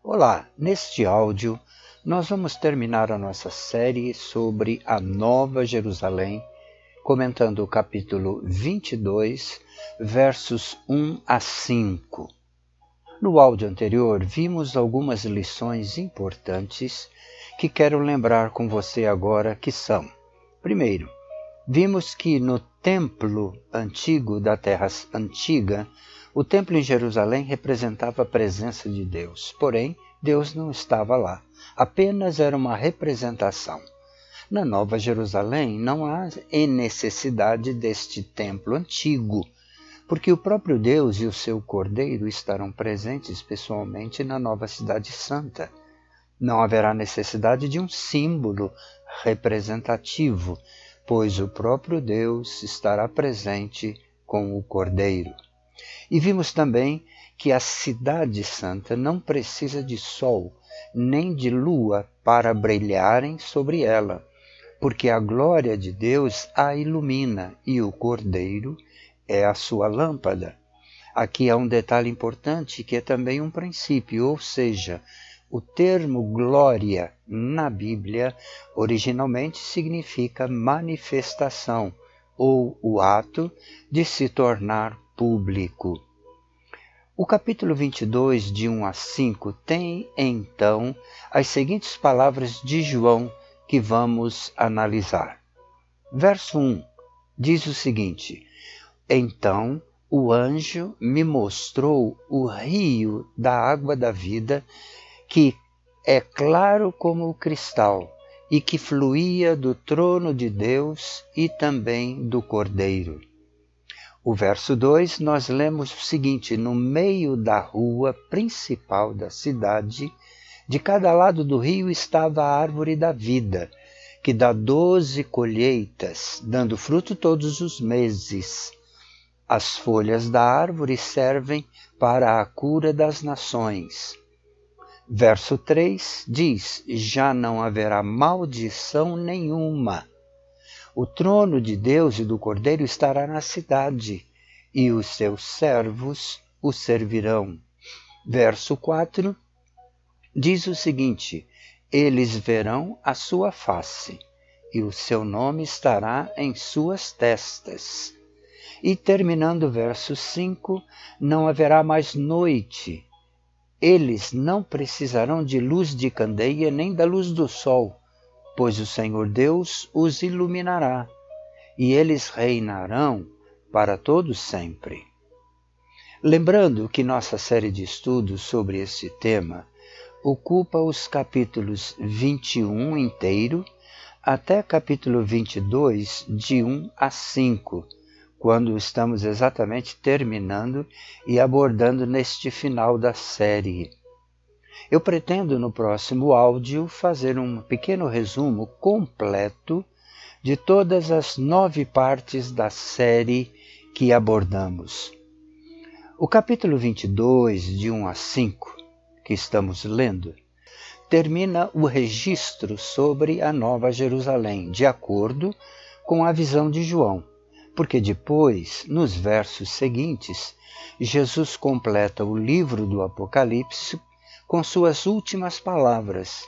Olá, neste áudio nós vamos terminar a nossa série sobre a Nova Jerusalém, comentando o capítulo 22, versos 1 a 5. No áudio anterior vimos algumas lições importantes que quero lembrar com você agora, que são: primeiro, vimos que no templo antigo da Terra Antiga, o templo em Jerusalém representava a presença de Deus, porém Deus não estava lá, apenas era uma representação. Na Nova Jerusalém não há necessidade deste templo antigo, porque o próprio Deus e o seu Cordeiro estarão presentes pessoalmente na Nova Cidade Santa. Não haverá necessidade de um símbolo representativo, pois o próprio Deus estará presente com o Cordeiro. E vimos também que a Cidade Santa não precisa de sol nem de lua para brilharem sobre ela, porque a glória de Deus a ilumina e o Cordeiro é a sua lâmpada. Aqui há um detalhe importante que é também um princípio, ou seja, o termo glória na Bíblia originalmente significa manifestação ou o ato de se tornar público. O capítulo 22, de 1 a 5, tem, então, as seguintes palavras de João que vamos analisar. Verso 1 diz o seguinte: Então o anjo me mostrou o rio da água da vida, que é claro como o cristal, e que fluía do trono de Deus e também do Cordeiro. O verso 2, nós lemos o seguinte: no meio da rua principal da cidade, de cada lado do rio estava a árvore da vida, que dá 12 colheitas, dando fruto todos os meses. As folhas da árvore servem para a cura das nações. Verso 3 diz: já não haverá maldição nenhuma. O trono de Deus e do Cordeiro estará na cidade, e os seus servos o servirão. Verso 4 diz o seguinte: eles verão a sua face, e o seu nome estará em suas testas. E terminando o verso 5, não haverá mais noite. Eles não precisarão de luz de candeia nem da luz do sol, pois o Senhor Deus os iluminará, e eles reinarão para todos sempre. Lembrando que nossa série de estudos sobre esse tema ocupa os capítulos 21 inteiro até capítulo 22, de 1 a 5, quando estamos exatamente terminando e abordando neste final da série. Eu pretendo no próximo áudio fazer um pequeno resumo completo de todas as 9 partes da série que abordamos. O capítulo 22, de 1 a 5, que estamos lendo, termina o registro sobre a Nova Jerusalém, de acordo com a visão de João, porque depois, nos versos seguintes, Jesus completa o livro do Apocalipse com suas últimas palavras.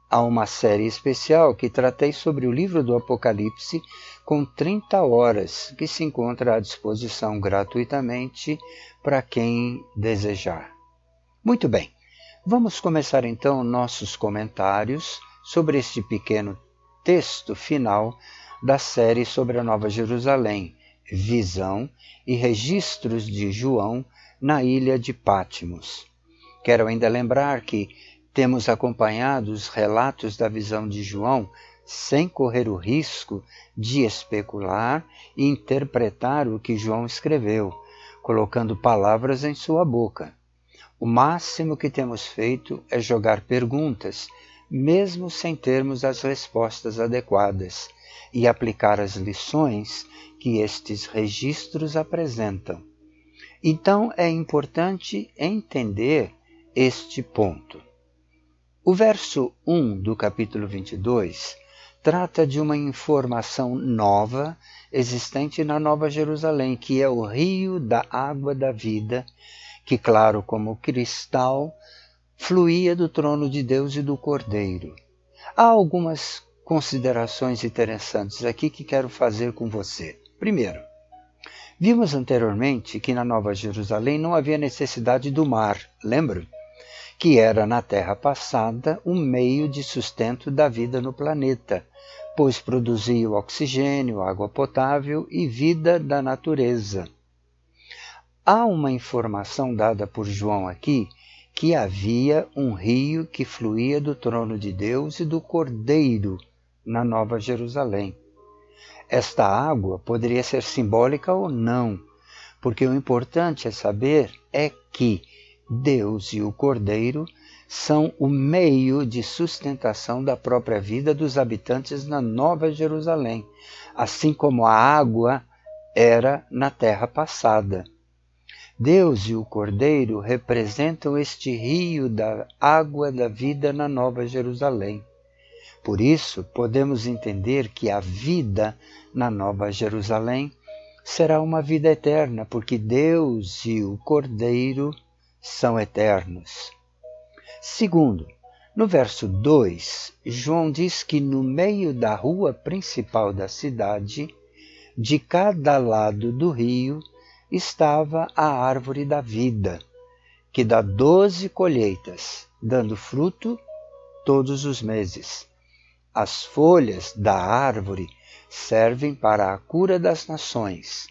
Há uma série especial que tratei sobre o livro do Apocalipse com 30 horas, que se encontra à disposição gratuitamente para quem desejar. Muito bem, vamos começar então nossos comentários sobre este pequeno texto final da série sobre a Nova Jerusalém, visão e registros de João na ilha de Patmos. Quero ainda lembrar que temos acompanhado os relatos da visão de João sem correr o risco de especular e interpretar o que João escreveu, colocando palavras em sua boca. O máximo que temos feito é jogar perguntas, mesmo sem termos as respostas adequadas, e aplicar as lições que estes registros apresentam. Então é importante entender este ponto. O verso 1 do capítulo 22 trata de uma informação nova existente na Nova Jerusalém, que é o rio da água da vida, que, claro como cristal, fluía do trono de Deus e do Cordeiro. Há algumas considerações interessantes aqui que quero fazer com você. Primeiro, vimos anteriormente que na Nova Jerusalém não havia necessidade do mar, lembra? Que era na terra passada um meio de sustento da vida no planeta, pois produzia o oxigênio, água potável e vida da natureza. Há uma informação dada por João aqui que havia um rio que fluía do trono de Deus e do Cordeiro na Nova Jerusalém. Esta água poderia ser simbólica ou não, porque o importante a saber é que Deus e o Cordeiro são o meio de sustentação da própria vida dos habitantes na Nova Jerusalém, assim como a água era na terra passada. Deus e o Cordeiro representam este rio da água da vida na Nova Jerusalém. Por isso, podemos entender que a vida na Nova Jerusalém será uma vida eterna, porque Deus e o Cordeiro são eternos. Segundo, no verso 2, João diz que no meio da rua principal da cidade, de cada lado do rio, estava a árvore da vida, que dá 12 colheitas, dando fruto todos os meses. As folhas da árvore servem para a cura das nações.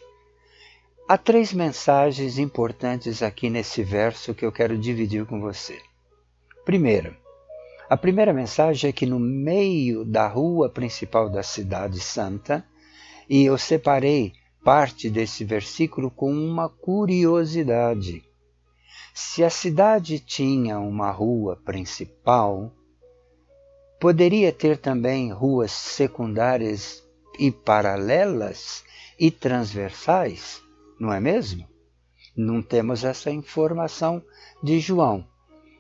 Há 3 mensagens importantes aqui nesse verso que eu quero dividir com você. Primeiro, a primeira mensagem é que no meio da rua principal da cidade santa, e eu separei parte desse versículo com uma curiosidade. Se a cidade tinha uma rua principal, poderia ter também ruas secundárias e paralelas e transversais, não é mesmo? Não temos essa informação de João,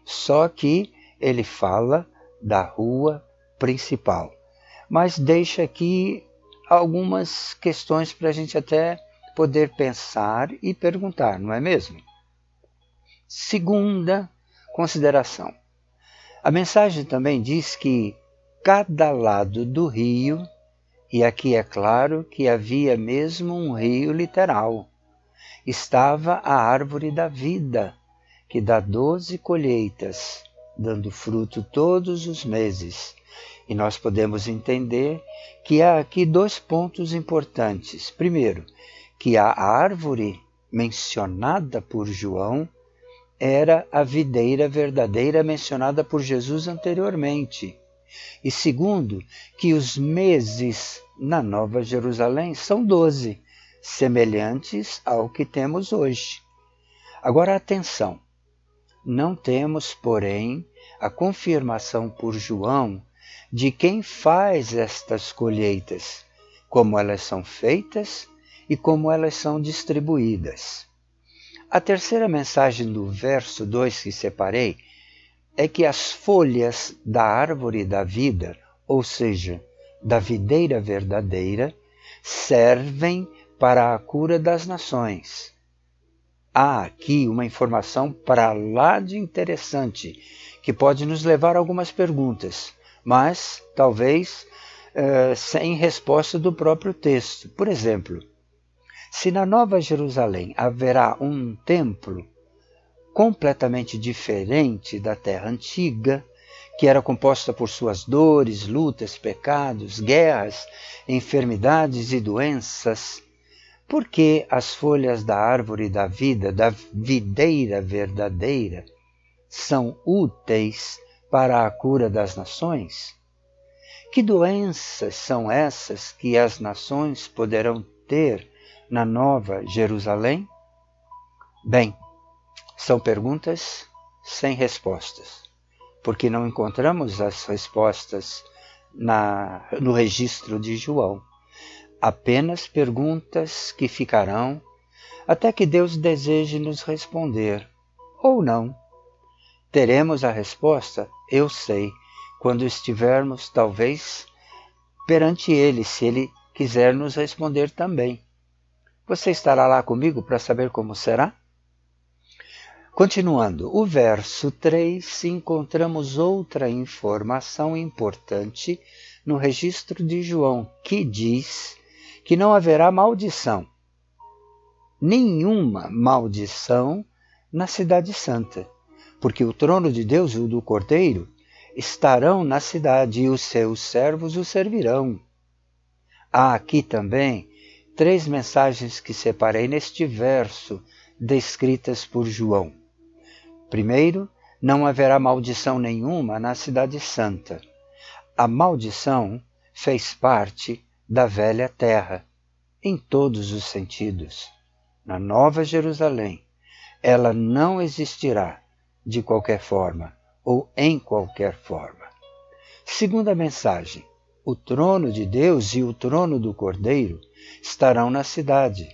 só que ele fala da rua principal. Mas deixa aqui algumas questões para a gente até poder pensar e perguntar, não é mesmo? Segunda consideração. A mensagem também diz que cada lado do rio, e aqui é claro que havia mesmo um rio literal, estava a árvore da vida, que dá 12 colheitas, dando fruto todos os meses. E nós podemos entender que há aqui 2 pontos importantes. Primeiro, que a árvore mencionada por João era a videira verdadeira mencionada por Jesus anteriormente. E segundo, que os meses na Nova Jerusalém são 12, semelhantes ao que temos hoje. Agora atenção, não temos, porém, a confirmação por João de quem faz estas colheitas, como elas são feitas e como elas são distribuídas. A terceira mensagem do verso 2 que separei é que as folhas da árvore da vida, ou seja, da videira verdadeira, servem para a cura das nações. Há aqui uma informação para lá de interessante, que pode nos levar a algumas perguntas, mas talvez sem resposta do próprio texto. Por exemplo, se na Nova Jerusalém haverá um templo completamente diferente da terra antiga, que era composta por suas dores, lutas, pecados, guerras, enfermidades e doenças, por que as folhas da árvore da vida, da videira verdadeira, são úteis para a cura das nações? Que doenças são essas que as nações poderão ter na Nova Jerusalém? Bem, são perguntas sem respostas, porque não encontramos as respostas no registro de João. Apenas perguntas que ficarão até que Deus deseje nos responder, ou não. Teremos a resposta, eu sei, quando estivermos, talvez, perante Ele, se Ele quiser nos responder também. Você estará lá comigo para saber como será? Continuando, o verso 3, encontramos outra informação importante no registro de João, que diz que não haverá maldição, nenhuma maldição na Cidade Santa, porque o trono de Deus e o do Cordeiro estarão na cidade e os seus servos o servirão. Há aqui também 3 mensagens que separei neste verso, descritas por João. Primeiro, não haverá maldição nenhuma na Cidade Santa. A maldição fez parte da velha terra, em todos os sentidos. Na Nova Jerusalém, ela não existirá de qualquer forma ou em qualquer forma. Segunda mensagem, o trono de Deus e o trono do Cordeiro estarão na cidade.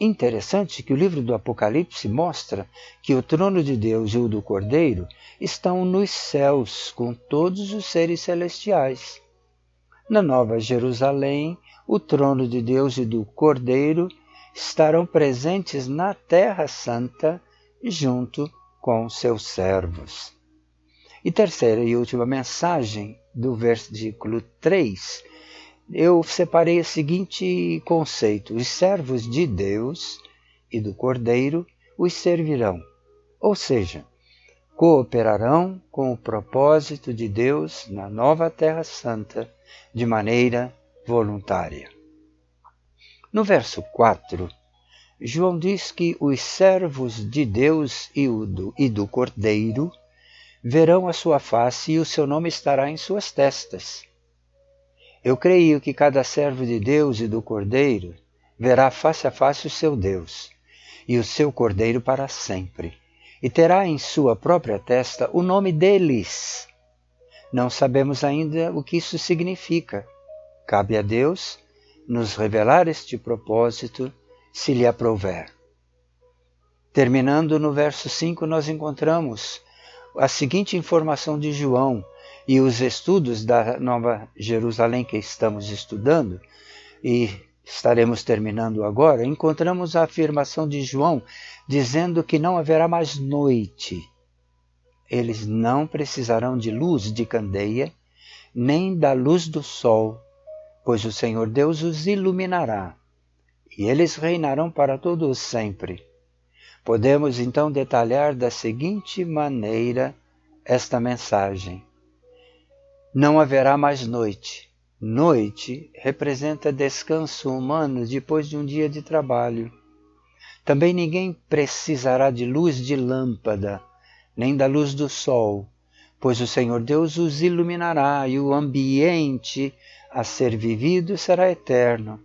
Interessante que o livro do Apocalipse mostra que o trono de Deus e o do Cordeiro estão nos céus com todos os seres celestiais. Na Nova Jerusalém, o trono de Deus e do Cordeiro estarão presentes na Terra Santa junto com seus servos. E terceira e última mensagem do versículo 3, eu separei o seguinte conceito: os servos de Deus e do Cordeiro os servirão, ou seja, cooperarão com o propósito de Deus na nova Terra Santa de maneira voluntária. No verso 4, João diz que os servos de Deus e do Cordeiro verão a sua face e o seu nome estará em suas testas. Eu creio que cada servo de Deus e do Cordeiro verá face a face o seu Deus e o seu Cordeiro para sempre, e terá em sua própria testa o nome deles. Não sabemos ainda o que isso significa. Cabe a Deus nos revelar este propósito, se lhe aprouver. Terminando no verso 5, nós encontramos a seguinte informação de João, e os estudos da Nova Jerusalém que estamos estudando, e estaremos terminando agora, encontramos a afirmação de João dizendo que não haverá mais noite. Eles não precisarão de luz de candeia, nem da luz do sol, pois o Senhor Deus os iluminará, e eles reinarão para todo o sempre. Podemos então detalhar da seguinte maneira esta mensagem: não haverá mais noite. Noite representa descanso humano depois de um dia de trabalho. Também ninguém precisará de luz de lâmpada, nem da luz do sol, pois o Senhor Deus os iluminará e o ambiente a ser vivido será eterno,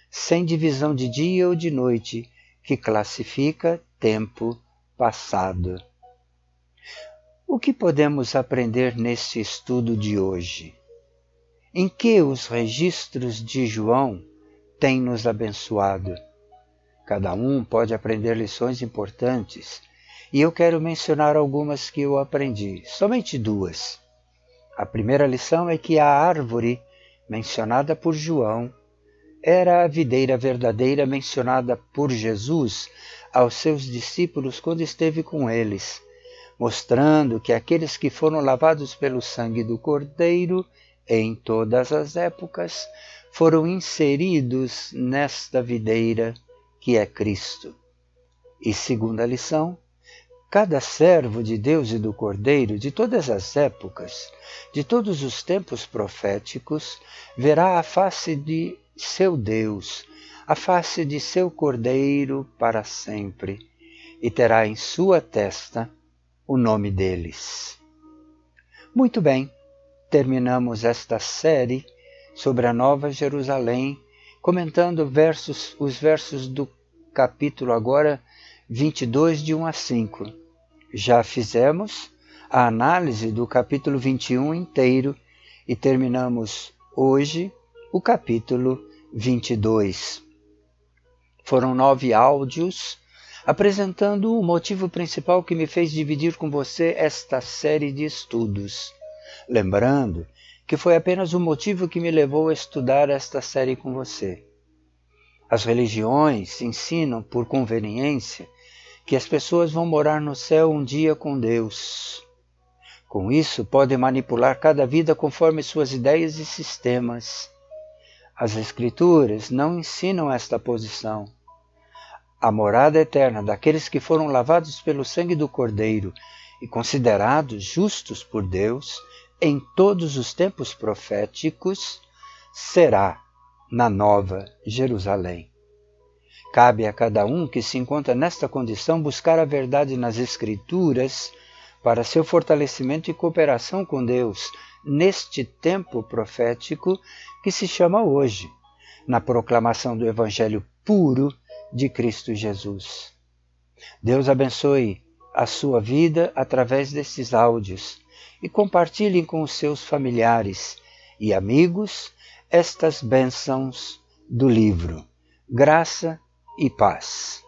sem divisão de dia ou de noite, que classifica tempo passado. O que podemos aprender neste estudo de hoje? Em que os registros de João têm nos abençoado? Cada um pode aprender lições importantes, e eu quero mencionar algumas que eu aprendi, somente 2. A primeira lição é que a árvore mencionada por João era a videira verdadeira mencionada por Jesus aos seus discípulos quando esteve com eles, mostrando que aqueles que foram lavados pelo sangue do Cordeiro em todas as épocas foram inseridos nesta videira que é Cristo. E segunda lição, cada servo de Deus e do Cordeiro de todas as épocas, de todos os tempos proféticos, verá a face de seu Deus, a face de seu Cordeiro para sempre, e terá em sua testa o nome deles. Muito bem, terminamos esta série sobre a Nova Jerusalém, comentando os versos do capítulo agora 22, de 1 a 5. Já fizemos a análise do capítulo 21 inteiro e terminamos hoje o capítulo 22. Foram 9 áudios apresentando o motivo principal que me fez dividir com você esta série de estudos. Lembrando que foi apenas o motivo que me levou a estudar esta série com você. As religiões ensinam, por conveniência, que as pessoas vão morar no céu um dia com Deus. Com isso, podem manipular cada vida conforme suas ideias e sistemas. As Escrituras não ensinam esta posição. A morada eterna daqueles que foram lavados pelo sangue do Cordeiro e considerados justos por Deus em todos os tempos proféticos será na Nova Jerusalém. Cabe a cada um que se encontra nesta condição buscar a verdade nas Escrituras para seu fortalecimento e cooperação com Deus neste tempo profético que se chama hoje, na proclamação do Evangelho puro de Cristo Jesus. Deus abençoe a sua vida através desses áudios e compartilhe com os seus familiares e amigos estas bênçãos do livro. Graça e paz.